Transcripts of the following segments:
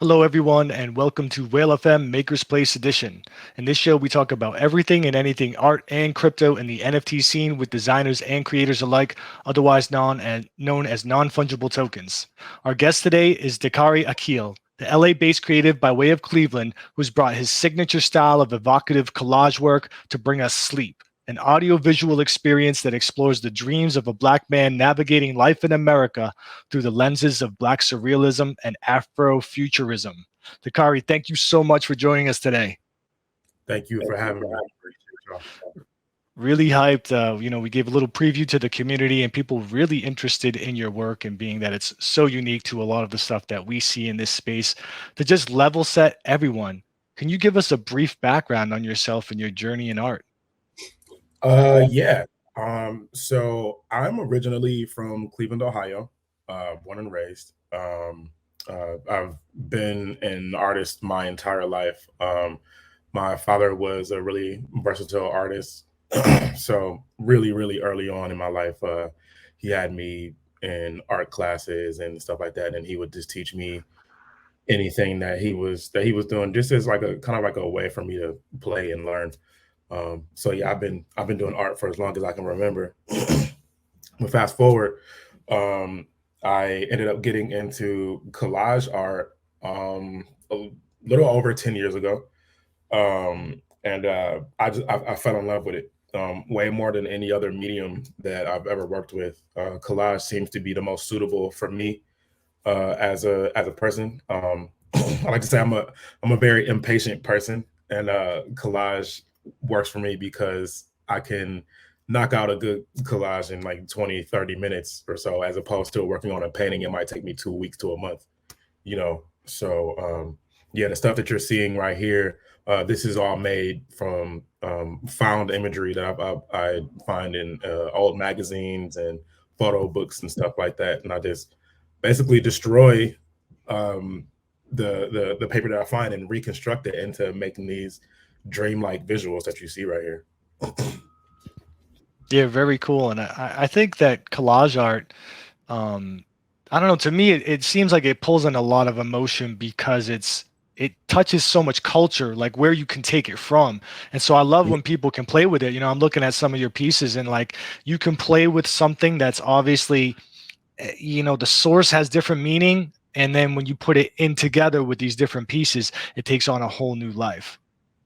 Hello, everyone, and welcome to Whale FM Makersplace Edition. In this show, we talk about everything and anything art and crypto in the NFT scene with designers and creators alike, otherwise known as non-fungible tokens. Our guest today is Dakarai Akil, the LA-based creative by way of Cleveland, who's brought his signature style of evocative collage work to bring us sleep, an audio-visual experience that explores the dreams of a Black man navigating life in America through the lenses of Black surrealism and Afrofuturism. Takari, thank you so much for joining us today. Thank you for having me. I appreciate y'all. Really hyped. We gave a little preview to the community and people really interested in your work, and being that it's so unique to a lot of the stuff that we see in this space. To just level set everyone, can you give us a brief background on yourself and your journey in art? Yeah. So I'm originally from Cleveland, Ohio, born and raised. I've been an artist my entire life. My father was a really versatile artist. So really early on in my life, he had me in art classes and stuff like that, and he would just teach me anything that he was doing, just as like a kind of like a way for me to play and learn. So yeah, I've been doing art for as long as I can remember. But fast forward, um, I ended up getting into collage art a little over 10 years ago. And I fell in love with it way more than any other medium that I've ever worked with. Collage seems to be the most suitable for me as a person. I like to say I'm a very impatient person, and collage works for me because I can knock out a good collage in like 20-30 minutes or so, as opposed to working on a painting. It might take me 2 weeks to a month, you know. So yeah, the stuff that you're seeing right here, this is all made from found imagery that I find in old magazines and photo books and stuff like that, and I just basically destroy um, the paper that I find and reconstruct it into making these dreamlike visuals that you see right here. Yeah, very cool. And I think that collage art, um, I don't know, to me, it seems like it pulls in a lot of emotion because it touches so much culture, like where you can take it from. And so I love Yeah, when people can play with it. I'm looking at some of your pieces, and like you can play with something that's obviously, the source has different meaning. And then when you put it in together with these different pieces, it takes on a whole new life.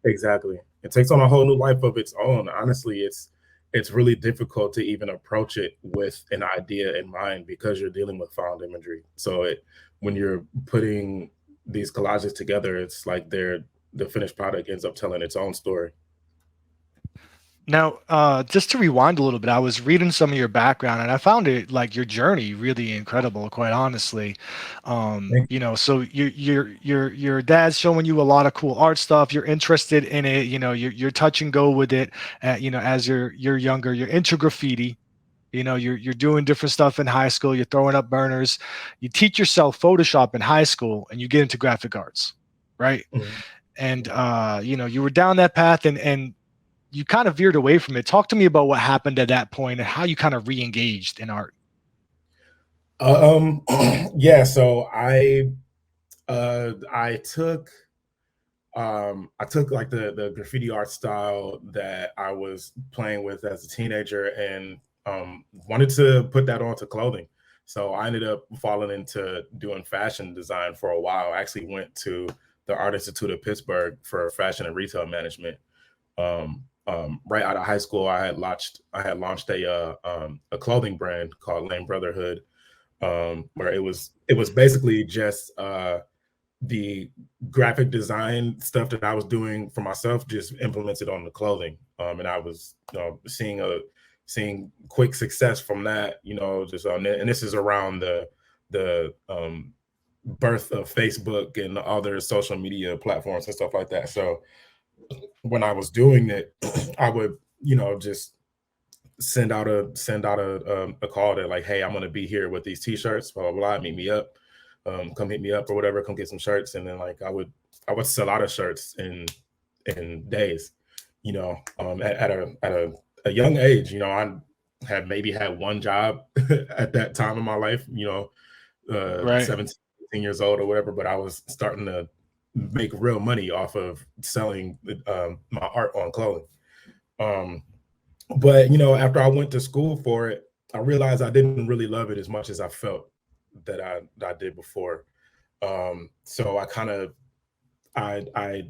exactly. It takes on a whole new life of its own. Honestly, it's really difficult to even approach it with an idea in mind because you're dealing with found imagery. So when you're putting these collages together, it's like the finished product ends up telling its own story. Now, just to rewind a little bit, I was reading some of your background and I found it like your journey really incredible, quite honestly. So your dad's showing you a lot of cool art stuff. You're interested in it, you're touch and go with it. As you're younger, you're into graffiti. You're doing different stuff in high school. You're throwing up burners. You teach yourself Photoshop in high school, and you get into graphic arts, right? Mhm. And you were down that path, and you kind of veered away from it. Talk to me about what happened at that point and how you kind of re-engaged in art. Yeah, so I took like the graffiti art style that I was playing with as a teenager and wanted to put that onto clothing. So I ended up falling into doing fashion design for a while. I actually went to the Art Institute of Pittsburgh for fashion and retail management. Right out of high school, I had launched a clothing brand called Lane Brotherhood, where it was basically just the graphic design stuff that I was doing for myself, just implemented on the clothing. And I was, seeing quick success from that. Just and this is around the birth of Facebook and other social media platforms and stuff like that. So when I was doing it, I would, just send out a call that, like, hey, I'm gonna be here with these t-shirts, blah blah blah, meet me up, come hit me up or whatever, come get some shirts. And then like I would sell out of shirts in days, at a young age. I had maybe had one job at that time in my life, Right. 17, 18 years old or whatever, but I was starting to make real money off of selling my art on clothing. Um, but after I went to school for it, I realized I didn't really love it as much as I felt that I did before. So I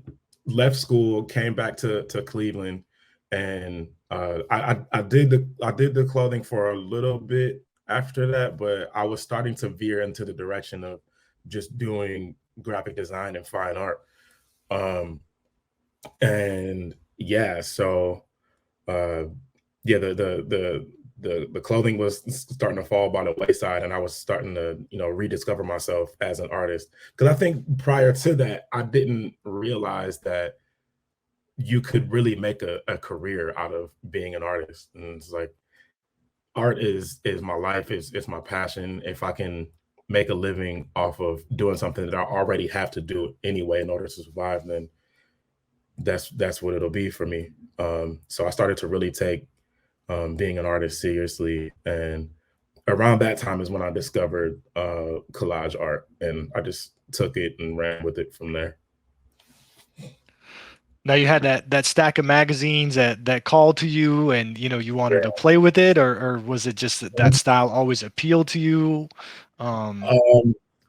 left school, came back to Cleveland, and I did the clothing for a little bit after that, but I was starting to veer into the direction of just doing graphic design and fine art. Um, and yeah, so uh, yeah, the clothing was starting to fall by the wayside, and I was starting to rediscover myself as an artist. Because I think prior to that, I didn't realize that you could really make a career out of being an artist. And it's like art is my life, is my passion. If I can make a living off of doing something that I already have to do anyway in order to survive, then that's what it'll be for me. So I started to really take being an artist seriously. And around that time is when I discovered collage art, and I just took it and ran with it from there. Now you had that stack of magazines that called to you, and you wanted to Yeah. play with it, or was it just that style always appealed to you? Um,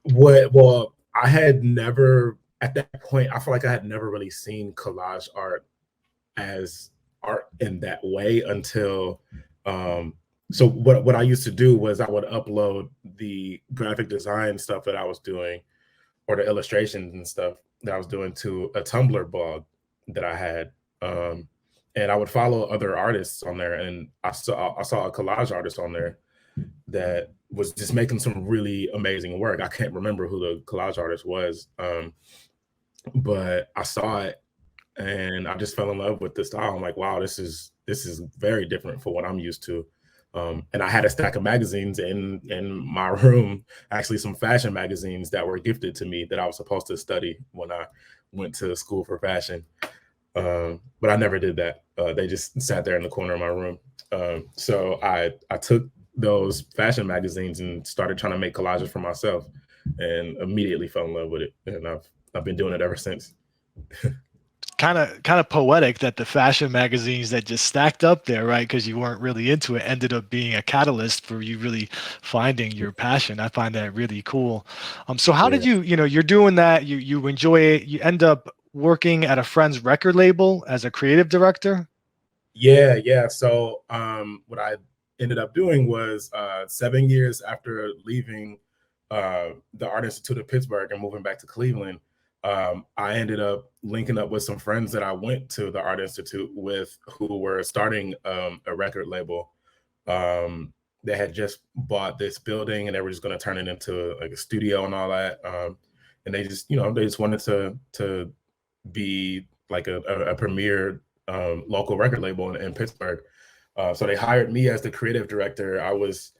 well, I had never at that point. I feel like I had never really seen collage art as art in that way until so what I used to do was I would upload the graphic design stuff that I was doing, or the illustrations and stuff that I was doing, to a Tumblr blog that I had. And I would follow other artists on there, and I saw a collage artist on there that was just making some really amazing work. I can't remember who the collage artist was, but I saw it and I just fell in love with the style. I'm like, wow, this is very different for what I'm used to. And I had a stack of magazines in my room, actually some fashion magazines that were gifted to me that I was supposed to study when I went to school for fashion. But I never did that. They just sat there in the corner of my room. So I took those fashion magazines and started trying to make collages for myself, and immediately fell in love with it. And I've been doing it ever since. Kind of poetic that the fashion magazines that just stacked up there, right? Because you weren't really into it, ended up being a catalyst for you really finding your passion. I find that really cool. So how did Yeah. you're doing that, you enjoy it, you end up working at a friend's record label as a creative director? Yeah. So what I ended up doing was 7 years after leaving the Art Institute of Pittsburgh and moving back to Cleveland, I ended up linking up with some friends that I went to the Art Institute with, who were starting a record label. They had just bought this building, and they were just going to turn it into like a studio and all that. And they just wanted to be like a premier local record label in Pittsburgh. So they hired me as the creative director. I was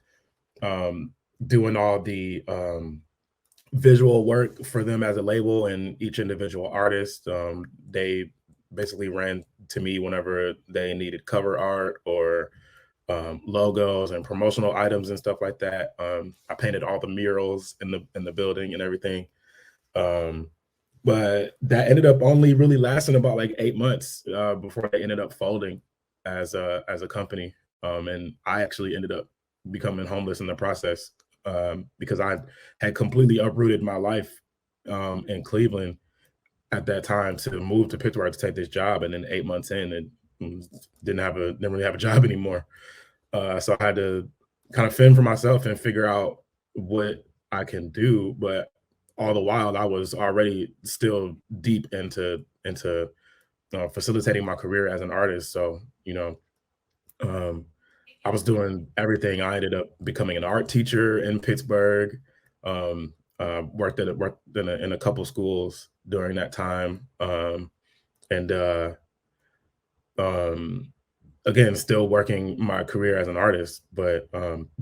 doing all the visual work for them as a label, and each individual artist. They basically ran to me whenever they needed cover art or logos and promotional items and stuff like that. I painted all the murals in the building and everything. Um, but that ended up only really lasting about like 8 months before they ended up folding as a company. And I actually ended up becoming homeless in the process, because I had completely uprooted my life in Cleveland at that time to move to Pittsburgh to take this job, and then 8 months in, and didn't really have a job anymore. So I had to kind of fend for myself and figure out what I can do. But all the while, I was already still deep into facilitating my career as an artist. So um, I was doing everything. I ended up becoming an art teacher in Pittsburgh. Worked in a couple schools during that time, and um, again, still working my career as an artist. But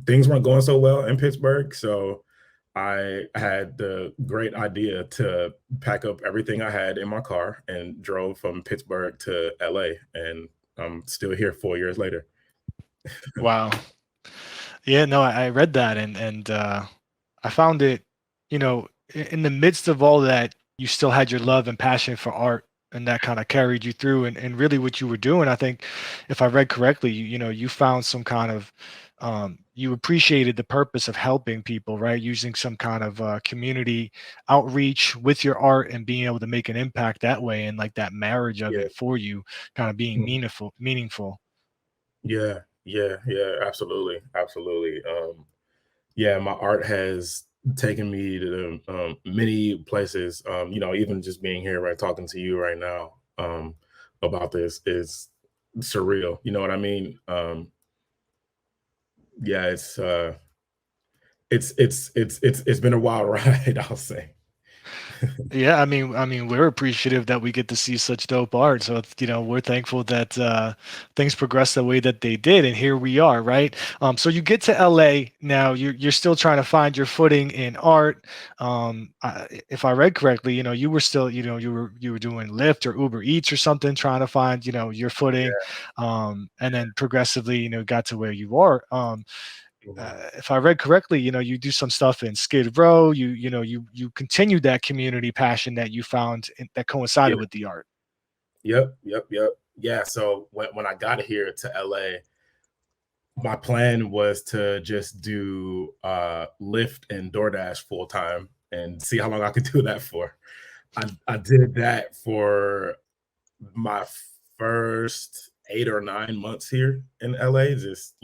things weren't going so well in Pittsburgh, so I had the great idea to pack up everything I had in my car and drove from Pittsburgh to LA, and I'm still here 4 years later. Wow. Yeah, no, I read that, and I found it, you know, in the midst of all that, you still had your love and passion for art, and that kind of carried you through. And really, what you were doing, I think, if I read correctly, you found some kind of you appreciated the purpose of helping people, right? Using some kind of community outreach with your art and being able to make an impact that way, and like that marriage of Yeah. it for you, kind of being Mhm. meaningful. Yeah. Yeah. Yeah. Absolutely. Absolutely. Yeah, my art has taken me to many places. Even just being here, right, talking to you right now about this is surreal. You know what I mean? Yeah, it's been a wild ride, I'll say. Yeah, I mean, we're appreciative that we get to see such dope art. So we're thankful that things progressed the way that they did, and here we are, right? So you get to LA now. You're still trying to find your footing in art. If I read correctly, you were still, you were doing Lyft or Uber Eats or something, trying to find, your footing, and then progressively, got to where you are. Mhm. If I read correctly, you do some stuff in Skid Row. You continued that community passion that you found that Yeah. coincided with the art. Yep. Yep. Yep. Yeah. So when I got here to LA, my plan was to just do Lyft and DoorDash full time and see how long I could do that for. I did that for my first 8 or 9 months here in LA, just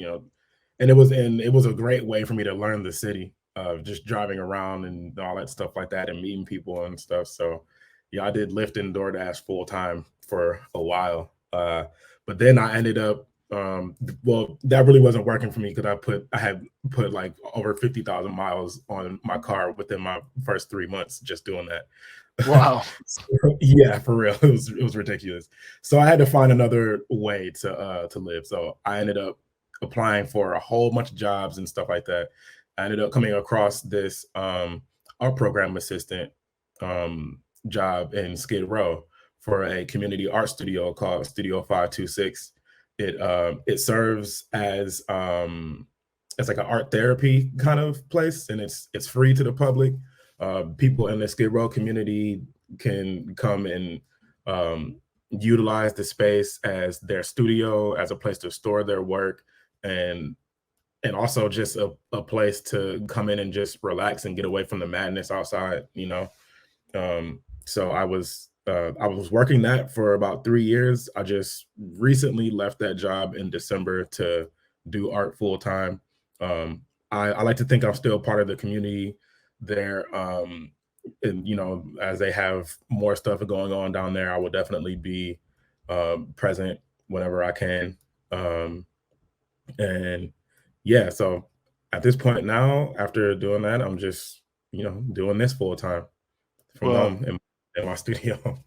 and it was a great way for me to learn the city, just driving around and all that stuff like that and meeting people and stuff. So yeah, I did Lyft and DoorDash full time for a while. But then I ended up well, that really wasn't working for me because I had put like over 50,000 miles on my car within my first 3 months just doing that. Wow. Yeah, for real. It was ridiculous. So I had to find another way to live. So I ended up applying for a whole bunch of jobs and stuff like that. I ended up coming across this art program assistant job in Skid Row for a community art studio called Studio 526. It serves as like an art therapy kind of place, and it's free to the public. People in the Skid Row community can come and utilize the space as their studio, as a place to store their work, and and also just a place to come in and just relax and get away from the madness outside. So I was working that for about 3 years. I just recently left that job in December to do art full time. I like to think I'm still part of the community there. And as they have more stuff going on down there, I will definitely be present whenever I can. Um, and yeah, so at this point now, after doing that, I'm just doing this full time from Well, home in my studio.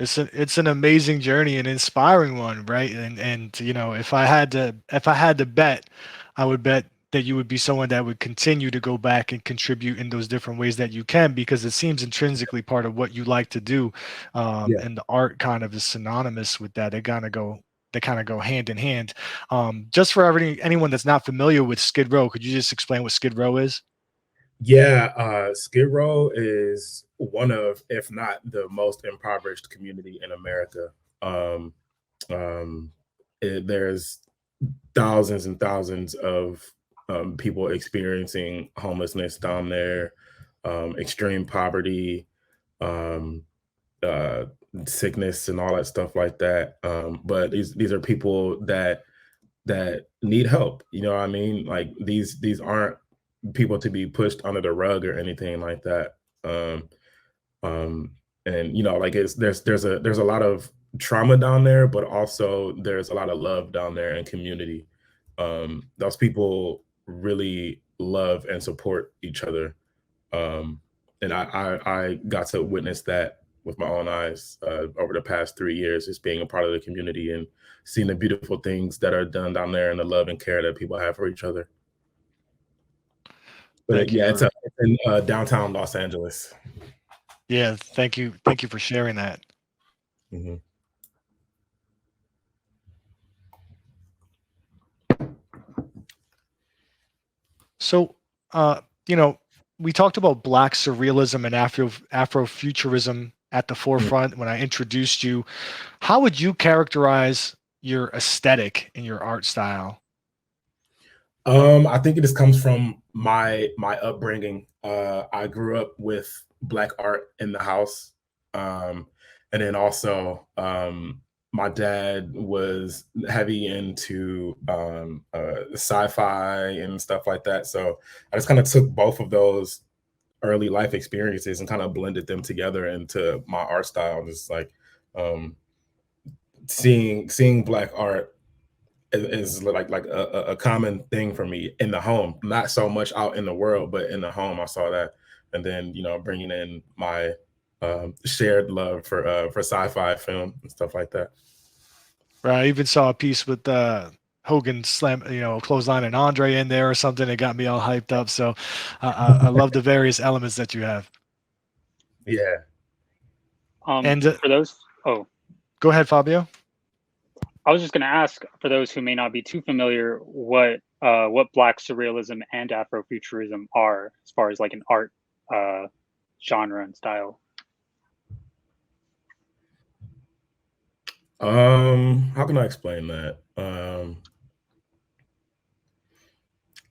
it's an amazing journey, an inspiring one, right? And if I had to bet, I would bet that you would be someone that would continue to go back and contribute in those different ways that you can, because it seems intrinsically part of what you like to do. Yeah. And the art kind of is synonymous with that. They kind of go hand in hand. Just for anyone that's not familiar with Skid Row, could you just explain what Skid Row is? Yeah, Skid Row is one of, if not the most impoverished community in America. Um, um, there's thousands and thousands of people experiencing homelessness down there, extreme poverty, um, uh, sickness, and all that stuff like that. But these are people that need help. You know what I mean? Like these aren't people to be pushed under the rug or anything like that. Um, um, and like there's a lot of trauma down there, but also there's a lot of love down there and community. Those people really love and support each other. Um, and I got to witness that with my own eyes over the past 3 years, just being a part of the community and seeing the beautiful things that are done down there and the love and care that people have for each other. But Thank you yeah, for it's in downtown Los Angeles. Yeah, thank you for sharing that. Mhm. So, uh, you know, we talked about Black surrealism and Afrofuturism at the forefront when I introduced you. How would you characterize your aesthetic and your art style? I think it just comes from my upbringing. I grew up with black art in the house, and then also my dad was heavy into sci-fi and stuff like that. So I just kind of took both of those early life experiences and kind of blended them together into my art style. Just like um, seeing black art is like a common thing for me in the home, not so much out in the world, but in the home I saw that. And then bringing in my shared love for sci-fi film and stuff like that. Right. I even saw a piece with Hogan slam, clothesline and Andre in there or something. It got me all hyped up. So I love the various elements that you have. Yeah. And For those, oh, go ahead, Fabio. I was just going to ask, for those who may not be too familiar, what Black surrealism and Afrofuturism are, as far as like an art genre and style. How can I explain that?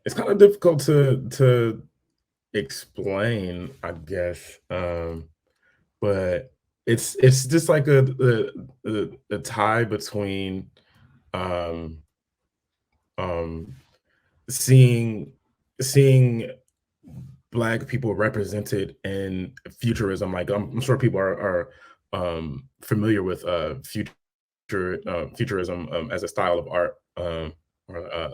It's kind of difficult to explain, I guess. But it's just like a tie between um um seeing seeing black people represented in futurism. Like I'm sure people are familiar with futurism as a style of art, or, and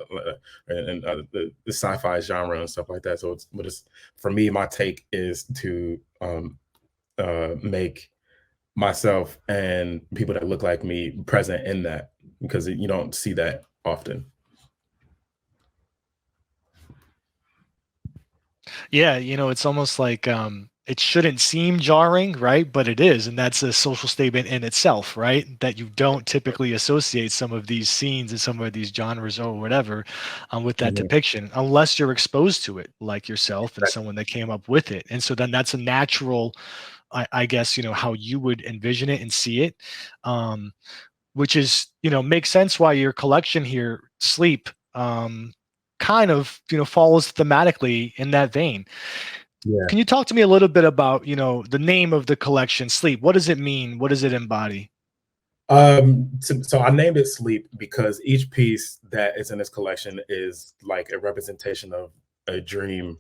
the sci-fi genre and stuff like that. So it's for me, my take is to make myself and people that look like me present in that, because you don't see that often. Yeah, it's almost like it shouldn't seem jarring, right? But it is, and that's a social statement in itself, right? That you don't typically associate some of these scenes and some of these genres or whatever with that Mhm. depiction, unless you're exposed to it, like yourself and someone that came up with it. And so then that's a natural, I guess, how you would envision it and see it, which is, makes sense why your collection here, Sleep, kind of, follows thematically in that vein. Yeah. Can you talk to me a little bit about, the name of the collection, Sleep? What does it mean? What does it embody? So I named it Sleep because each piece that is in this collection is like a representation of a dream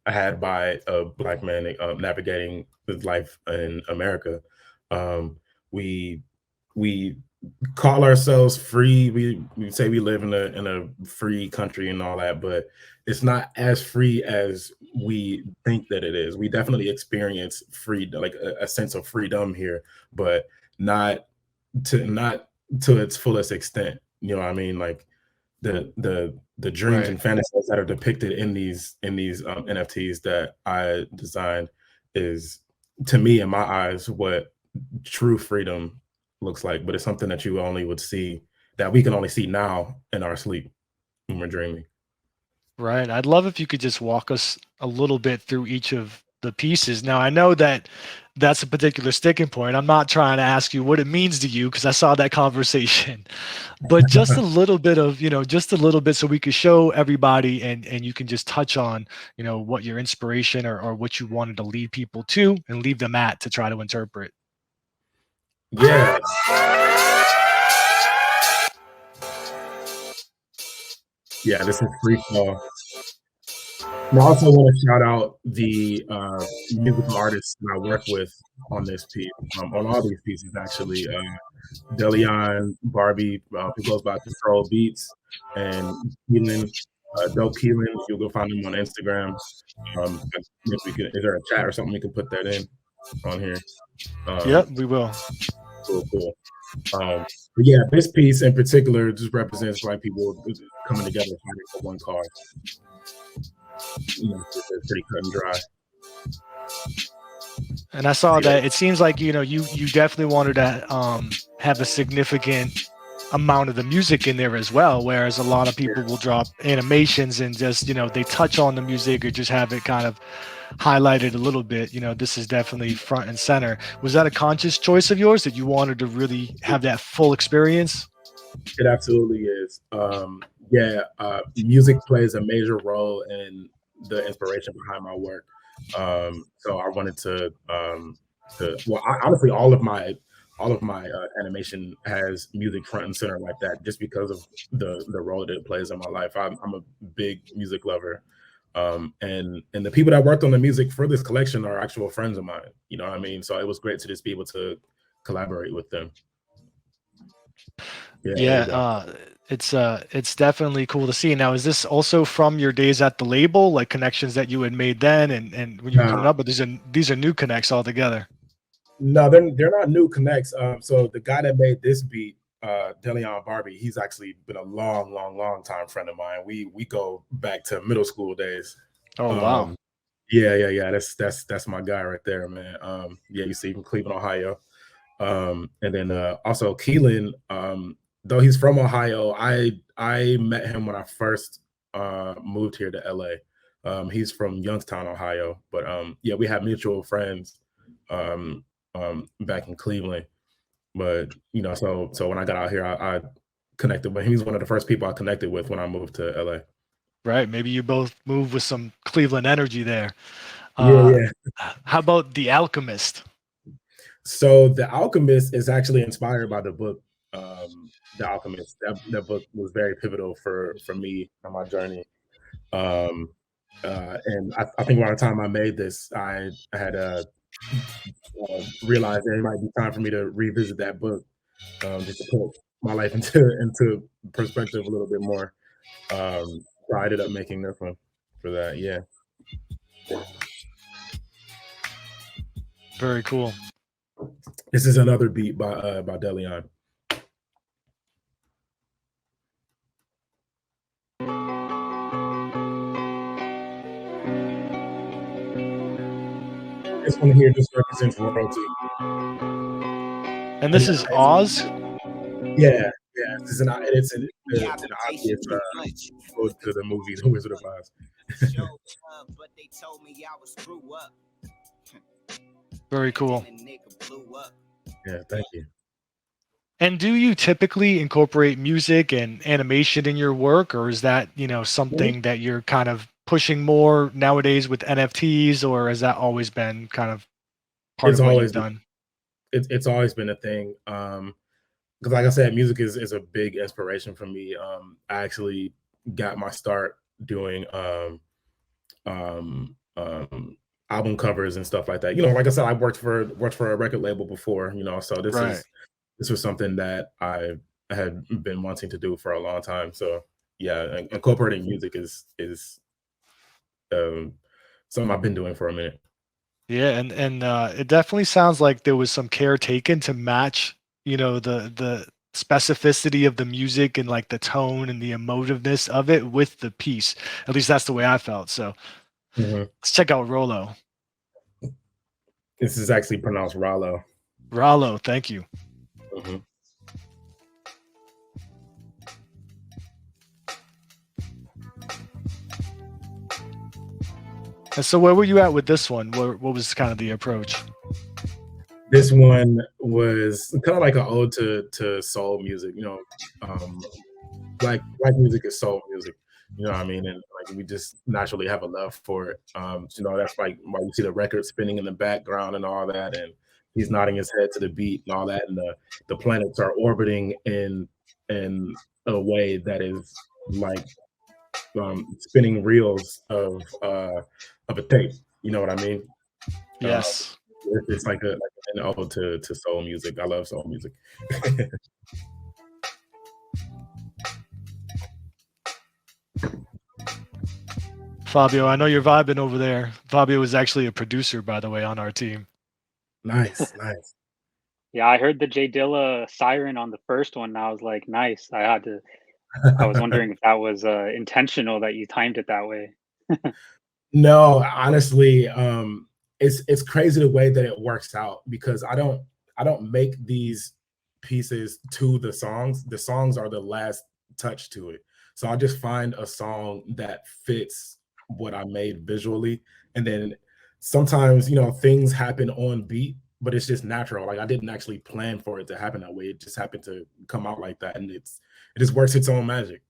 had by a black man navigating his life in America. Um, we we call ourselves free. We say we live in a free country and all that, but it's not as free as we think that it is. We definitely experience freedom, like a sense of freedom here, but not not to its fullest extent. You know what I mean? Like the dreams Right. and fantasies that are depicted in these NFTs that I designed is, to me, in my eyes, what true freedom looks like. But it's something that you only would see, that we can only see now in our sleep when we're dreaming. Right. I'd love if you could just walk us a little bit through each of the pieces. Now, I know that that's a particular sticking point. I'm not trying to ask you what it means to you because I saw that conversation, but just a little bit of, just a little bit so we could show everybody and you can just touch on, what your inspiration or what you wanted to lead people to and leave them at to try to interpret. Yeah, yeah. This is free fall. And I also want to shout out the musical artists that I work with on this piece, on all these pieces actually. Delion, Barbie, who goes by Control Beats, and Keelan, Dope Keelan. You'll go find him on Instagram. If we can, is there a chat or something we can put that in on here? Yep, Um, we will. cool. But yeah, this piece in particular just represents black people coming together fighting for one cause. It's pretty cut and dry. And I saw Yeah. that it seems like, you definitely wanted to have a significant amount of the music in there as well, whereas a lot of people will drop animations and just, they touch on the music or just have it kind of highlighted a little bit. This is definitely front and center. Was that a conscious choice of yours that you wanted to really have that full experience? It absolutely is. Music plays a major role in the inspiration behind my work. So I wanted honestly, all of my animation has music front and center like that, just because of the role that it plays in my life. I'm a big music lover, and the people that worked on the music for this collection are actual friends of mine. You know what I mean? So it was great to just be able to collaborate with them. Yeah, there you Yeah, go. it's definitely cool to see. Now, is this also from your days at the label, like connections that you had made then and when you were coming Nah, up? But these are new connects altogether. no, they're not new connects. So the guy that made this beat, Deleon Barbie, he's actually been a long, long, long time friend of mine. We go back to middle school days. Oh, wow. Um, yeah. That's my guy right there, man. Yeah, you see from Cleveland, Ohio. And then also Keelan, though he's from Ohio, I met him when I first moved here to LA. He's from Youngstown, Ohio, but yeah, we have mutual friends um, back in Cleveland. But so when I got out here, I connected with him. He's one of the first people I connected with when I moved to LA. Right. Maybe you both move with some Cleveland energy there. Yeah, Uh, yeah. how about The Alchemist? So The Alchemist is actually inspired by the book, The Alchemist. That book was very pivotal for me on my journey. Um, and I think around the time I made this, I had realized that it might be time for me to revisit that book, just to put my life into perspective a little bit more. So I ended up making this one for that. Yeah. Very cool. This is another beat by Deleon. This one here just represents royalty. And And this is Oz. yeah, this is an obvious ode to the movie The Wizard of Oz. Very cool. Yeah, thank you. And do you typically incorporate music and animation in your work, or is that, something that you're kind of pushing more nowadays with NFTs, or has that always been kind of part It's of what you've always done? it's always been a thing. Because like I said, music is a big inspiration for me. I actually got my start doing um, um, album covers and stuff like that. Like I said, I worked for a record label before. So Right. this was something that I had been wanting to do for a long time. So yeah, incorporating music is um, something I've been doing for a minute. Yeah, and it definitely sounds like there was some care taken to match, the specificity of the music and like the tone and the emotiveness of it with the piece. At least that's the way I felt. So Mhm. let's check out Rolo. This is actually pronounced Rollo. Rallo, thank you. Mhm. And so where were you at with this one? What was kind of the approach? This one was kind of like an ode to soul music. Black music is soul music. You know what I mean? And like we just naturally have a love for it. That's like why you see the record spinning in the background and all that, and he's nodding his head to the beat and all that, and the planets are orbiting in a way that is like spinning reels of a tape. You know what I mean? Um, Yes. it's like an ode to soul music. I love soul music. Fabio, I know you're vibing over there. Fabio was actually a producer, by the way, on our team. Nice. Yeah, I heard the J Dilla siren on the first one, and I was like, nice. I was wondering if that was intentional that you timed it that way. No, honestly, it's crazy the way that it works out because I don't make these pieces to the songs. The songs are the last touch to it. So I'll just find a song that fits what I made visually. And then sometimes, things happen on beat, but it's just natural. Like I didn't actually plan for it to happen that way. It just happened to come out like that. And it just works its own magic.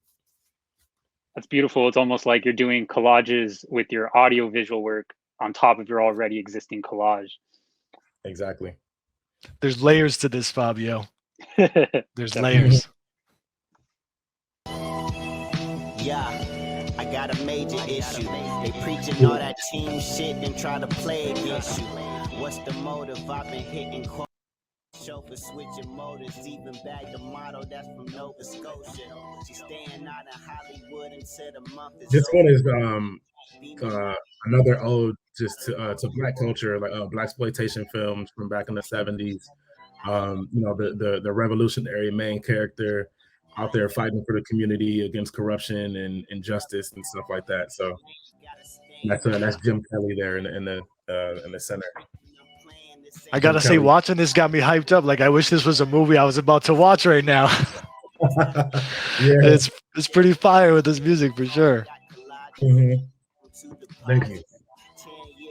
That's beautiful. It's almost like you're doing collages with your audio visual work on top of your already existing collage. Exactly. There's layers to this, Fabio. There's Definitely. layers. Yeah, I got a major issue. They preaching all that team shit and try to play against you. What's the motive? I've been hitting chauffeur switching motors, even back the model that's from Nova Scotia. She's staying out in Hollywood until the month is This one over. is another ode just to Black culture, like Black exploitation films from back in the 70s. The revolutionary main character out there fighting for the community against corruption and injustice and stuff like that. So that's Jim Kelly there in the center. I gotta say, watching this got me hyped up. Like I wish this was a movie I was about to watch right now. Yeah, it's pretty fire with this music for sure. Mm-hmm. Thank you.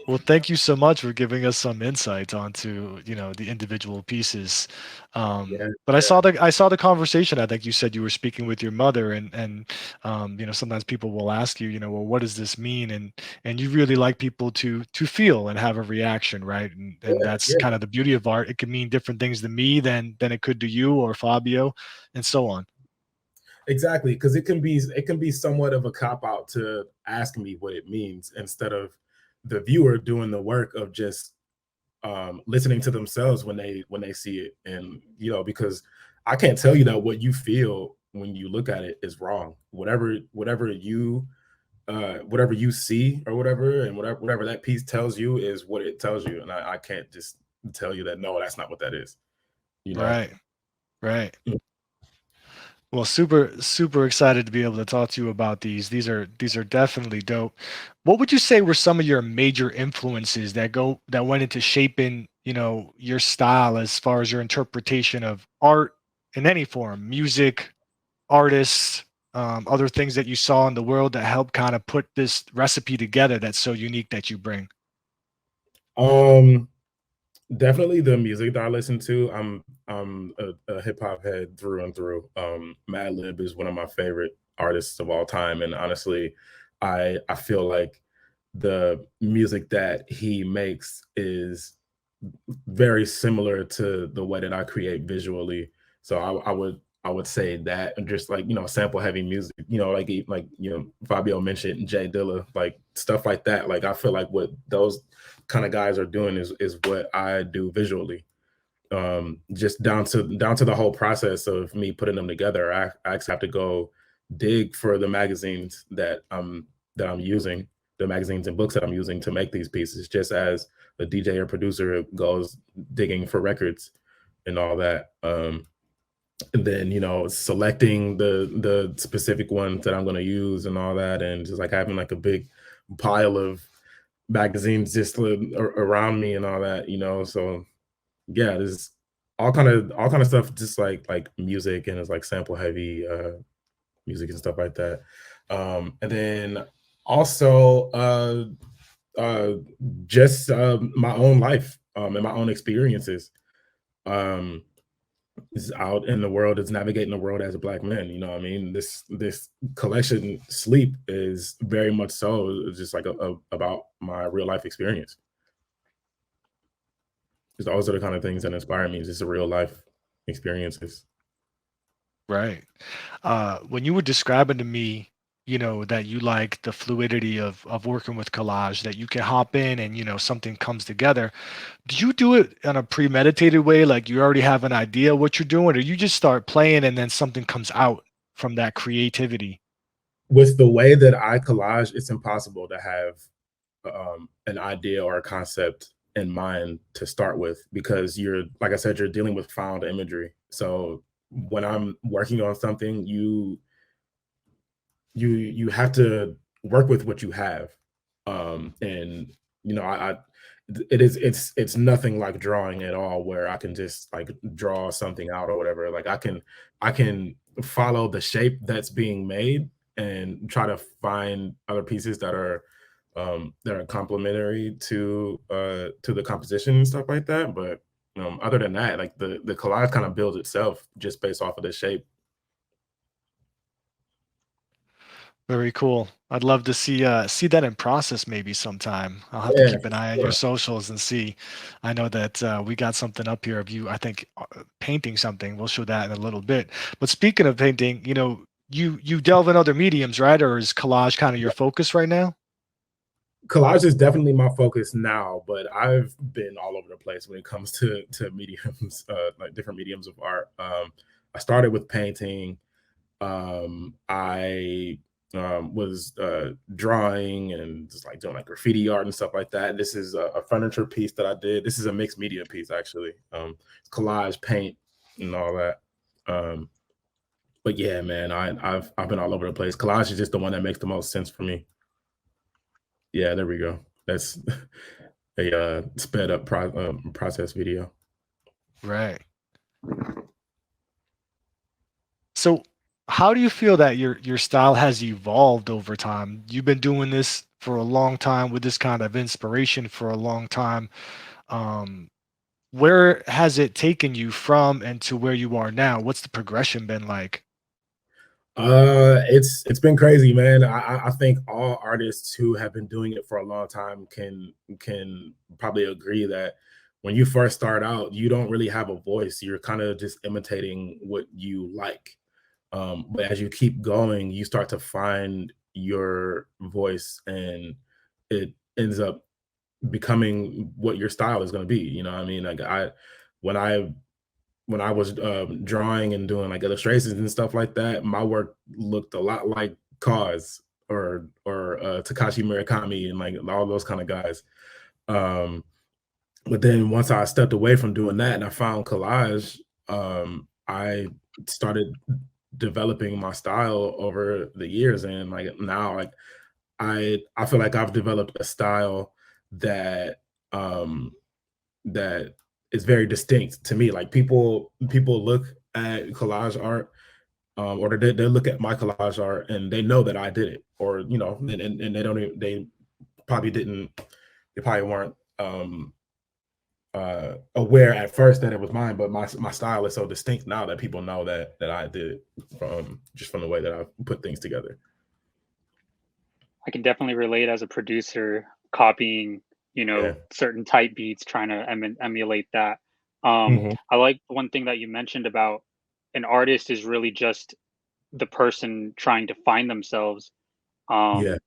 Well, thank you so much for giving us some insights onto the individual pieces. But I saw the conversation. I think you said you were speaking with your mother, and sometimes people will ask you, well, what does this mean? And you really like people to feel and have a reaction, right? And that's kind of the beauty of art. It can mean different things to me than it could to you or Fabio, and so on. Exactly, because it can be somewhat of a cop out to ask me what it means instead of the viewer doing the work of just listening to themselves when they see it. And because I can't tell you that what you feel when you look at it is wrong. Whatever you see or whatever, and whatever that piece tells you is what it tells you. And I can't just tell you that no, that's not what that is. Right. Well, super excited to be able to talk to you about these. These are definitely dope. What would you say were some of your major influences that went into shaping, your style as far as your interpretation of art in any form, music, artists, other things that you saw in the world that helped kind of put this recipe together that's so unique that you bring? Definitely the music that I listen to. I'm a hip hop head through and through. Madlib is one of my favorite artists of all time, and honestly, I feel like the music that he makes is very similar to the way that I create visually. So I would say that, and just like sample heavy music, like Fabio mentioned Jay Dilla, like stuff like that. Like I feel like what those kind of guys are doing is what I do visually. Just down to the whole process of me putting them together. I actually have to go dig for the magazines that I'm using, the magazines and books that I'm using to make these pieces, just as a DJ or producer goes digging for records and all that. And then selecting the specific ones that I'm going to use and all that, and just like having like a big pile of magazines just around me and all that. So yeah, there's all kind of stuff, just like music, and it's like sample heavy music and stuff like that. And then also just my own life and my own experiences. Is out in the world, is navigating the world as a Black man. You know what I mean? This collection, Sleep, is very much so just like about my real life experience. Because those are the kind of things that inspire me, just the real life experiences. Right. When you were describing to me, that you like the fluidity of working with collage, that you can hop in and something comes together. Do you do it in a premeditated way, like you already have an idea what you're doing, or you just start playing and then something comes out from that creativity? With the way that I collage, it's impossible to have an idea or a concept in mind to start with, because like I said, you're dealing with found imagery. So when I'm working on something, you have to work with what you have. And I it's nothing like drawing at all, where I can just like draw something out or whatever. Like I can follow the shape that's being made and try to find other pieces that are complementary to the composition and stuff like that. But other than that, like the collage kind of builds itself just based off of the shape. Very cool. I'd love to see that in process maybe sometime. I'll have to Yeah, keep an for eye on your sure. socials and see. I know that we got something up here of you, I think, painting something. We'll show that in a little bit. But speaking of painting, you delve in other mediums, right? Or is collage kind of your focus right now? Collage is definitely my focus now, but I've been all over the place when it comes to mediums, like different mediums of art. I started with painting. I was drawing and just like doing like graffiti art and stuff like that. This is a furniture piece that I did. This is a mixed media piece actually. Collage, paint, and all that. Um, but yeah, man, I've been all over the place. Collage is just the one that makes the most sense for me. Yeah, there we go. That's a sped up process video. Right. So how do you feel that your style has evolved over time? You've been doing this for a long time with this kind of inspiration for a long time. Um, where has it taken you from and to where you are now? What's the progression been like? It's been crazy, man. I think all artists who have been doing it for a long time can probably agree that when you first start out, you don't really have a voice. You're kind of just imitating what you like. But as you keep going, you start to find your voice, and it ends up becoming what your style is going to be. You know what I mean? Like when I when I was drawing and doing like illustrations and stuff like that, my work looked a lot like Cause or Takashi Murakami and like all those kind of guys. Um, but then once I stepped away from doing that and I found collage, I started developing my style over the years, and like now, like I feel like I've developed a style that um that is very distinct to me. Like people look at collage art, or they look at my collage art and they know that I did it, or and they don't even, probably didn't they probably weren't aware at first that it was mine, but my style is so distinct now that people know that I did it from the way that I put things together. I can definitely relate as a producer, copying, Yeah. certain type beats, trying to emulate that. Mhm. I like one thing that you mentioned about an artist is really just the person trying to find themselves. Yeah. Um,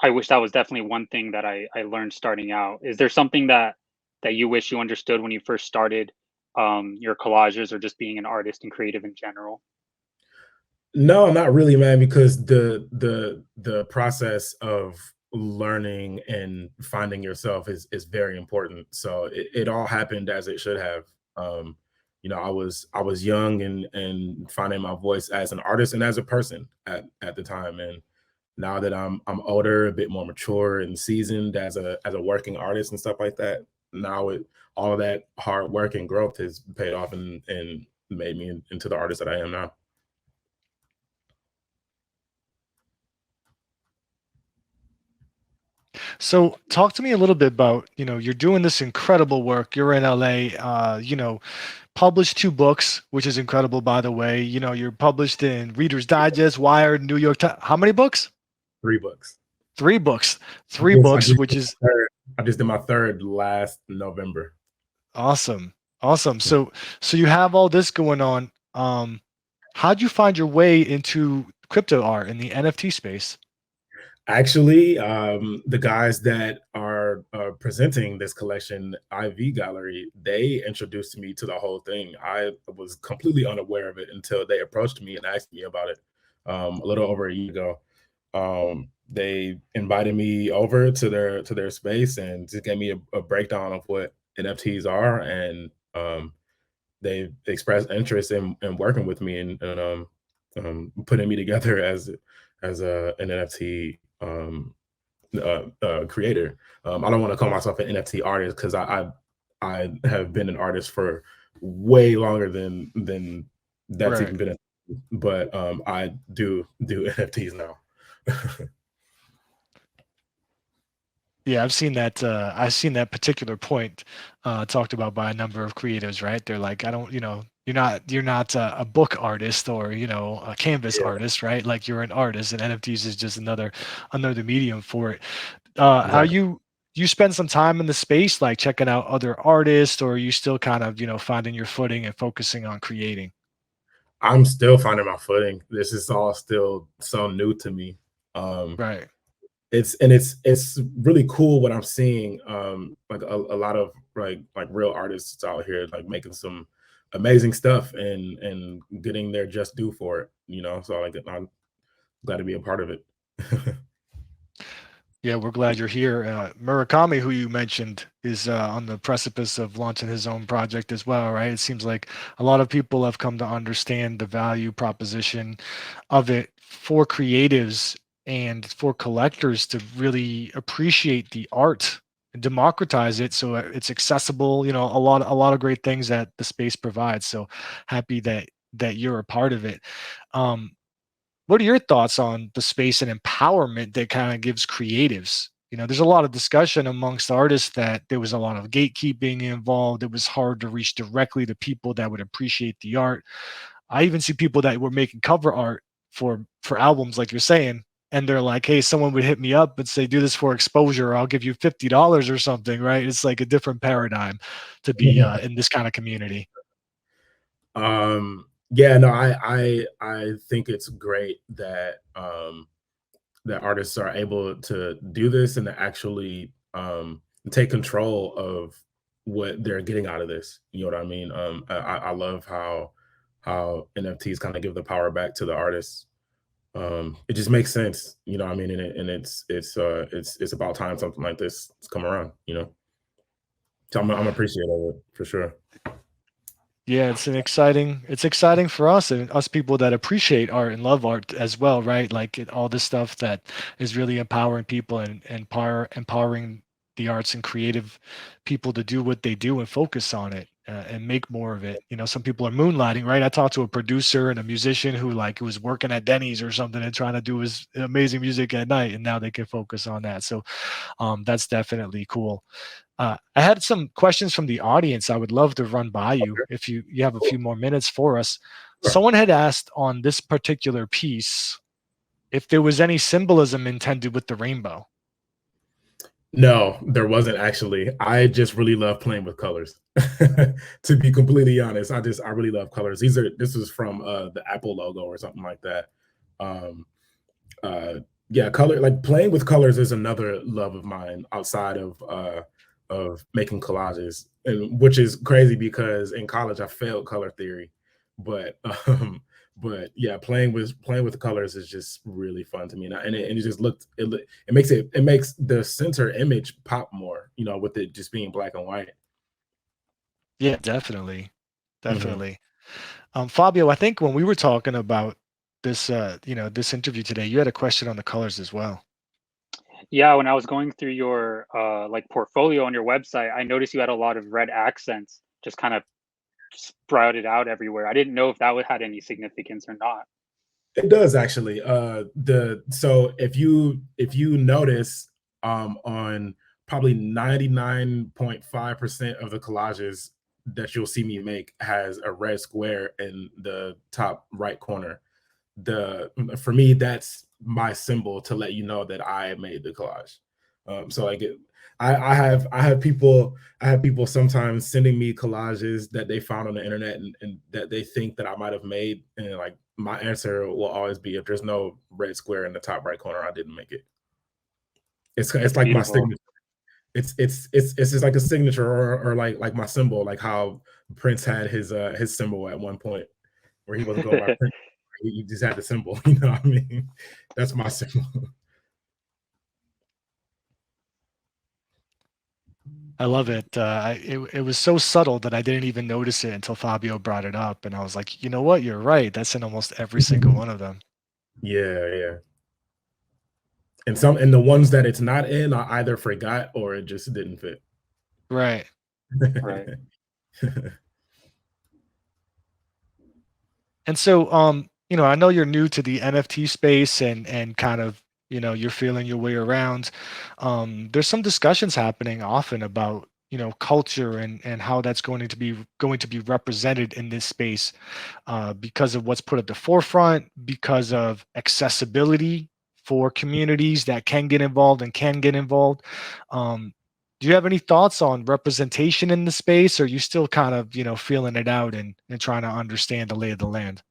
I wish that was definitely one thing that I learned starting out. Is there something that you wish you understood when you first started your collages or just being an artist and creative in general? No, not really, man, because the process of learning and finding yourself is very important. So it all happened as it should have. Um, I was young and finding my voice as an artist and as a person at the time. And now that I'm older, a bit more mature and seasoned as a working artist and stuff like that, now all of that hard work and growth has paid off and made me into the artist that I am now. So talk to me a little bit about, you're doing this incredible work. You're in LA, published 2 books, which is incredible, by the way. You're published in Reader's Digest, Wired, New York Times. How many books? 3 books. 3 books. I Three just I books, just which did is my third I just did my 3rd last November. awesome. Awesome. So you have all this going on. How'd you find your way into crypto art in the NFT space? Actually, the guys that are presenting this collection, IV Gallery, they introduced me to the whole thing. I was completely unaware of it until they approached me and asked me about it a little over a year ago. They invited me over to their space and just gave me a breakdown of what NFTs are, and they expressed interest in working with me and putting me together as an NFT creator. I don't want to call myself an NFT artist because I have been an artist for way longer than that's Right. even been. But I do NFTs now. Yeah, I've seen that. I've seen that particular point talked about by a number of creatives. Right? They're like, I don't, you're not a book artist or a canvas Yeah, artist, right? Like you're an artist, and NFTs is just another medium for it. Are exactly. you spend some time in the space, like checking out other artists, or are you still kind of finding your footing and focusing on creating? I'm still finding my footing. This is all still so new to me. Um, Right. it's really cool what I'm seeing. Like a lot of like real artists out here like making some amazing stuff and getting their just due for it. So like I'm glad to be a part of it. Yeah, we're glad you're here. Murakami, who you mentioned, is on the precipice of launching his own project as well, right? It seems like a lot of people have come to understand the value proposition of it for creatives and for collectors to really appreciate the art and democratize it so it's accessible. A lot of great things that the space provides. So happy that you're a part of it. Um, what are your thoughts on the space and empowerment that kind of gives creatives? There's a lot of discussion amongst artists that there was a lot of gatekeeping involved. It was hard to reach directly to people that would appreciate the art. I even see people that were making cover art for albums, like you're saying, and they're like, "Hey, someone would hit me up and say, do this for exposure. Or I'll give you $50 or something." Right? It's like a different paradigm to be in this kind of community. Yeah, no, I think it's great that that artists are able to do this and to actually take control of what they're getting out of this. You know what I mean? I love how NFTs kind of give the power back to the artists. It just makes sense, what I mean, and it's about time something like this has come around. So I'm appreciative of it for sure. Yeah, it's exciting for us and us people that appreciate art and love art as well, right? Like all this stuff that is really empowering people and empowering the arts and creative people to do what they do and focus on it and make more of it. Some people are moonlighting, right? I talked to a producer and a musician who was working at Denny's or something and trying to do his amazing music at night, and now they can focus on that. So that's definitely cool. I had some questions from the audience I would love to run by you Okay, if you have a cool. few more minutes for us. Sure. Someone had asked on this particular piece if there was any symbolism intended with the rainbow. No, there wasn't actually. I just really love playing with colors. To be completely honest, I really love colors. This is from the Apple logo or something like that. Um yeah, color like playing with colors is another love of mine outside of making collages. And which is crazy because in college I failed color theory. But but yeah, playing with colors is just really fun to me. And it just it makes the center image pop more, with it just being black and white. Yeah, definitely. Mhm. Definitely. Fabio, I think when we were talking about this interview today, you had a question on the colors as well. Yeah, when I was going through your like portfolio on your website, I noticed you had a lot of red accents just kind of sprouted out everywhere. I didn't know if that would had any significance or not. It does actually. The so if you notice, on probably 99.5% of the collages that you'll see me make has a red square in the top right corner. The For me, that's my symbol to let you know that I made the collage. So like I have people sometimes sending me collages that they found on the internet and that they think that I might have made, and like my answer will always be, if there's no red square in the top right corner, I didn't make it. It's That's like my beautiful. signature. It's just like a signature, or like my symbol, like how Prince had his symbol at one point where he wasn't going by Prince. He just had the symbol. You know what I mean? That's my symbol. I love it. It was so subtle that I didn't even notice it until Fabio brought it up, and I was like, you know what? You're right. That's in almost every single one of them. Yeah, yeah. and the ones that it's not in, I either forgot or it just didn't fit. Right. Right. And so, I know you're new to the NFT space and kind of, you're feeling your way around. There's some discussions happening often about, culture and how that's going to be represented in this space, because of what's put at the forefront, because of accessibility for communities that can get involved and can get involved. Um, do you have any thoughts on representation in the space, or are you still kind of, feeling it out and trying to understand the lay of the land?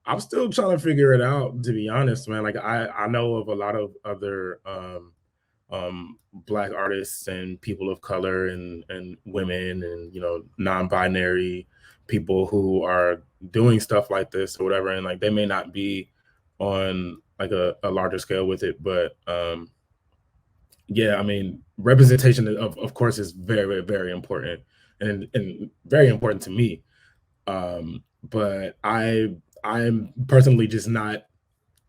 I'm still trying to figure it out, to be honest, man. Like I know of a lot of other black artists and people of color and women and non-binary people who are doing stuff like this or whatever, and like they may not be on like a larger scale with it, but yeah, I mean, representation of course is very, very, very important and very important to me. But I'm personally just not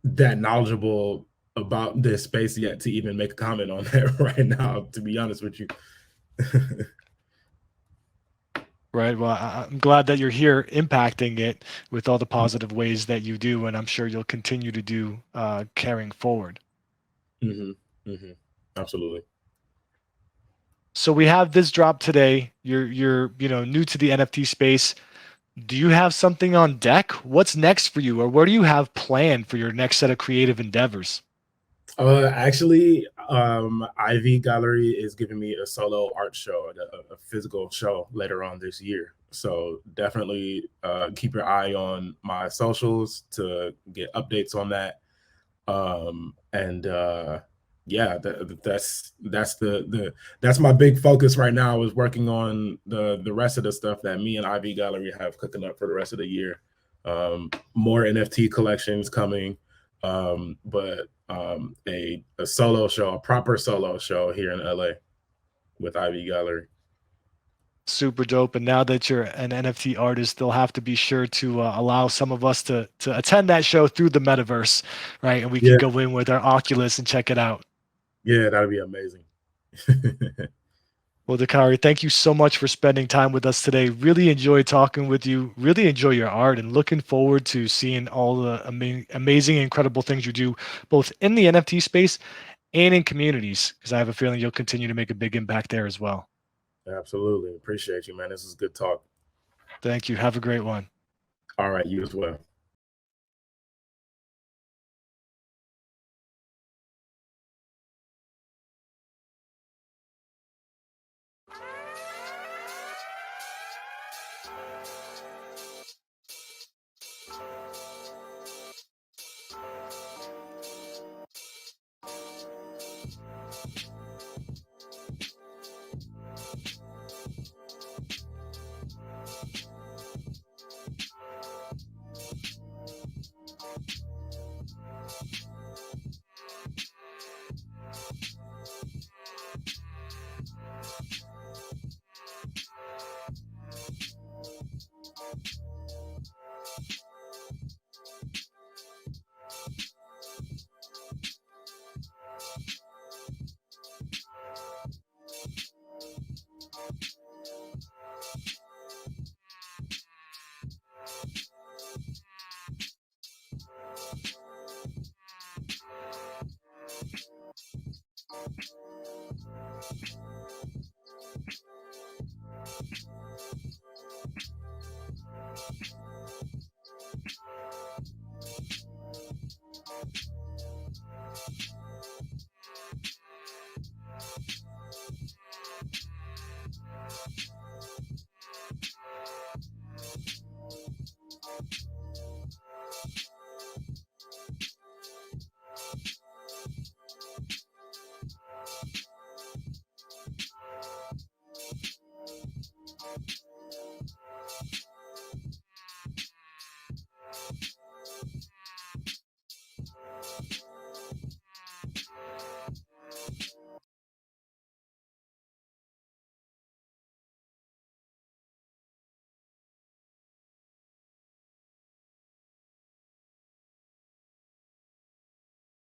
that knowledgeable about this space yet to even make a comment on that right now, to be honest with you. Right. Well, I'm glad that you're here impacting it with all the positive ways that you do, and I'm sure you'll continue to do, carrying forward. Hmm. Hmm. Absolutely. So we have this drop today. You're new to the NFT space. Do you have something on deck? What's next for you, or what do you have planned for your next set of creative endeavors? Actually, Ivy Gallery is giving me a solo art show, a physical show later on this year. So definitely keep your eye on my socials to get updates on that. And yeah, that's my big focus right now, is working on the rest of the stuff that me and Ivy Gallery have cooking up for the rest of the year. More NFT collections coming, but a solo show, a proper solo show here in LA with Ivy Gallery. Super dope. And now that you're an NFT artist, they'll have to be sure to allow some of us to attend that show through the metaverse, right? And we can Yeah, go in with our Oculus and check it out. yeah, that'd be amazing. Well, Dakarai, thank you so much for spending time with us today. Really enjoyed talking with you. Really enjoy your art, and looking forward to seeing all the amazing, incredible things you do, both in the NFT space and in communities, because I have a feeling you'll continue to make a big impact there as well. Absolutely. Appreciate you, man. This is good talk. Thank you. Have a great one. All right, you as well.